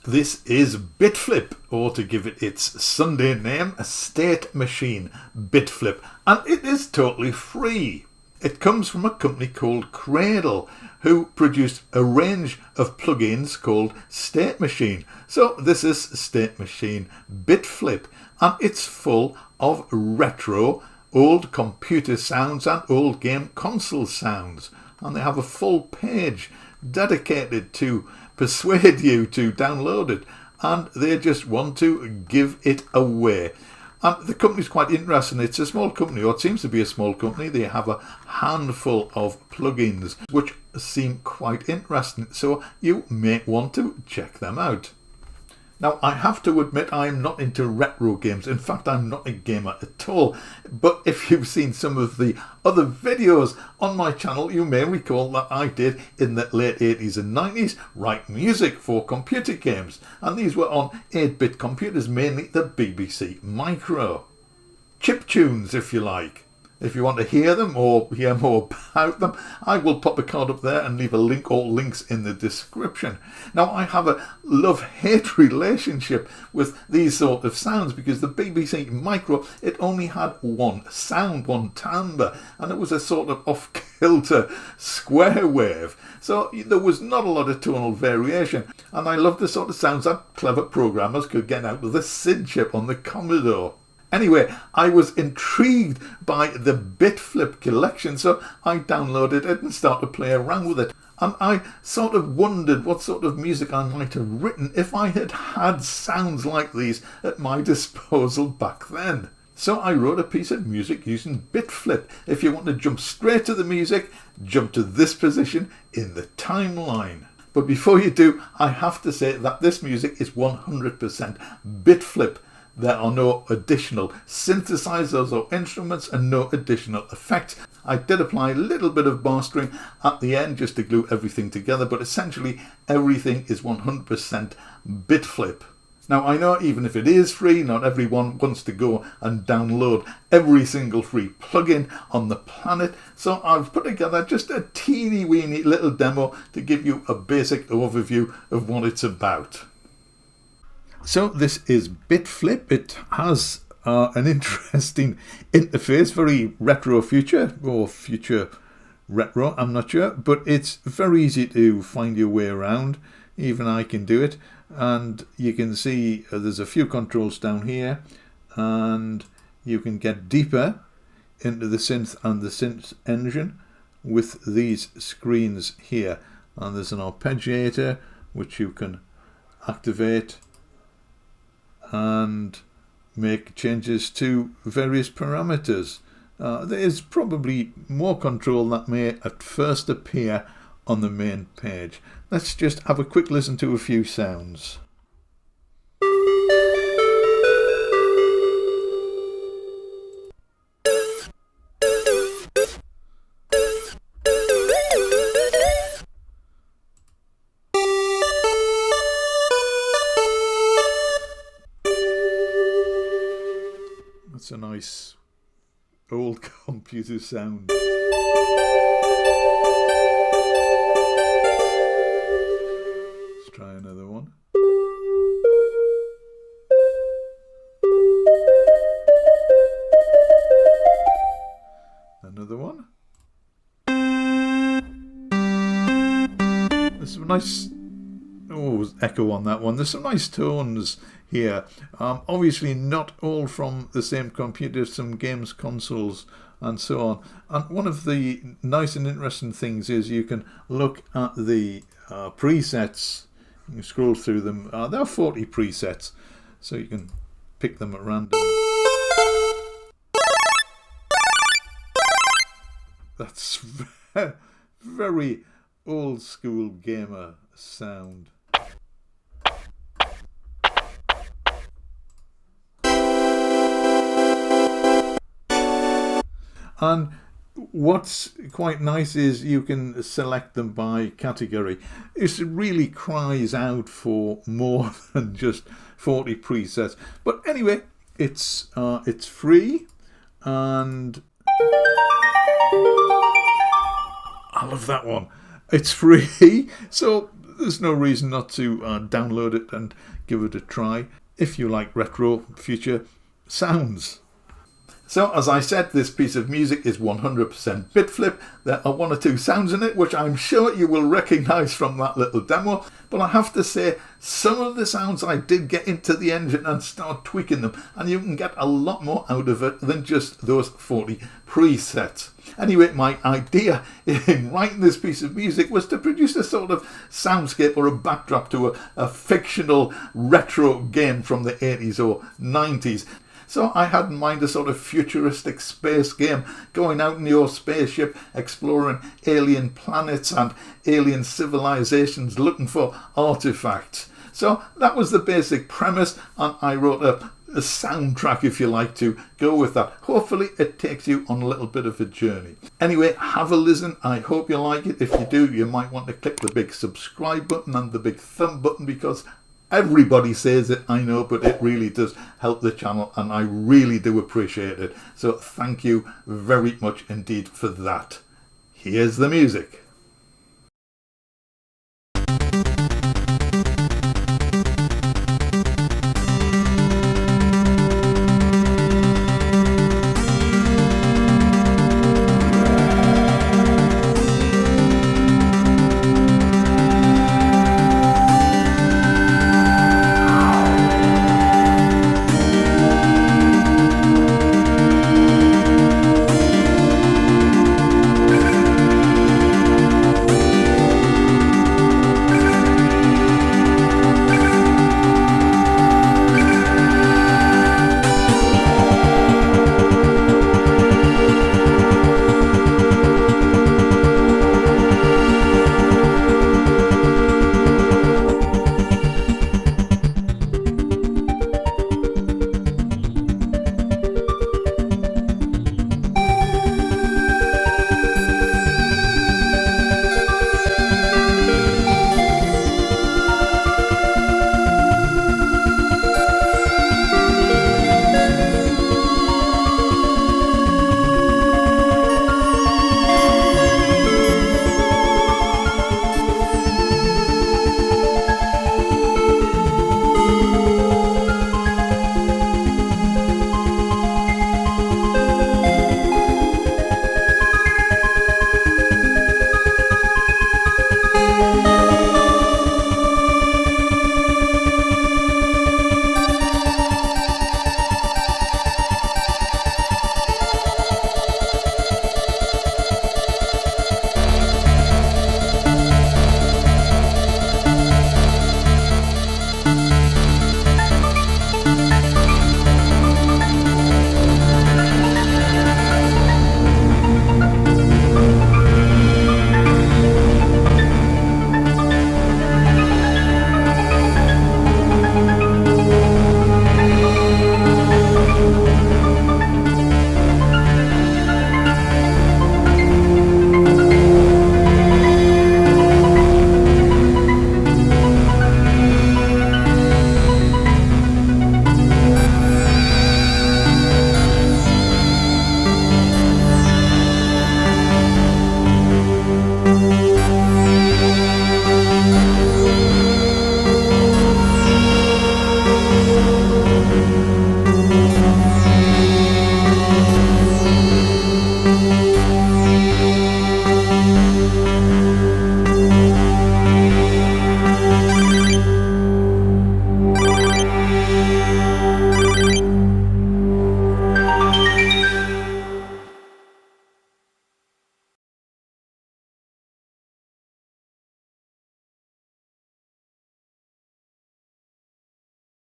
This is BitFlip, or to give it its Sunday name, a state machine, BitFlip, and it is totally free. It comes from a company called Cradle, who produced a range of plugins called State Machine. So this is State Machine BitFlip, and it's full of retro, old computer sounds and old game console sounds. And they have a full page dedicated to persuade you to download it, and they just want to give it away. And the company's quite interesting. It's a small company, or it seems to be a small company. They have a handful of plugins which seem quite interesting, so you may want to check them out. Now, I have to admit I'm not into retro games. In fact, I'm not a gamer at all. But if you've seen some of the other videos on my channel, you may recall that I did, in the late 80s and 90s, write music for computer games. And these were on 8-bit computers, mainly the BBC Micro. Chiptunes, if you like. If you want to hear them or hear more about them, I will pop a card up there and leave a link or links in the description. Now, I have a love-hate relationship with these sort of sounds because the BBC Micro, it only had one sound, one timbre, and it was a sort of off-kilter square wave. So there was not a lot of tonal variation, and I loved the sort of sounds that clever programmers could get out of the SID chip on the Commodore. Anyway, I was intrigued by the BitFlip collection, so I downloaded it and started to play around with it. And I sort of wondered what sort of music I might have written if I had had sounds like these at my disposal back then. So I wrote a piece of music using BitFlip. If you want to jump straight to the music, jump to this position in the timeline. But before you do, I have to say that this music is 100% BitFlip. There are no additional synthesizers or instruments and no additional effects. I did apply a little bit of mastering at the end just to glue everything together, but essentially everything is 100% BitFlip. Now, I know even if it is free, not everyone wants to go and download every single free plugin on the planet, so I've put together just a teeny weeny little demo to give you a basic overview of what it's about. So this is BitFlip. It has an interesting interface, very retro future, or future retro, I'm not sure, but it's very easy to find your way around. Even I can do it, and you can see there's a few controls down here, and you can get deeper into the synth and the synth engine with these screens here, and there's an arpeggiator which you can activate and make changes to various parameters. There is probably more control that may at first appear on the main page. Let's just have a quick listen to a few sounds. That's a nice old computer sound. Let's try another one. Another one. There's some nice echo on that one. There's some nice tones here. Obviously not all from the same computer, some games consoles and so on. And one of the nice and interesting things is you can look at the presets. You can scroll through them. There are 40 presets, so you can pick them at random. That's very old school gamer sound. And what's quite nice is you can select them by category. It really cries out for more than just 40 presets. But anyway, it's free, and I love that one. It's free, so there's no reason not to download it and give it a try if you like retro future sounds. So as I said, this piece of music is 100% BitFlip. There are one or two sounds in it which I'm sure you will recognise from that little demo, but I have to say some of the sounds I did get into the engine and start tweaking them, and you can get a lot more out of it than just those 40 presets. Anyway, my idea in writing this piece of music was to produce a sort of soundscape or a backdrop to a fictional retro game from the 80s or 90s. So I had in mind a sort of futuristic space game, going out in your spaceship, exploring alien planets and alien civilizations, looking for artifacts. So that was the basic premise, and I wrote a soundtrack, if you like, to go with that. Hopefully it takes you on a little bit of a journey. Anyway, have a listen. I hope you like it. If you do, you might want to click the big subscribe button and the big thumb button, because everybody says it, I know, but it really does help the channel, and I really do appreciate it. So thank you very much indeed for that. Here's the music.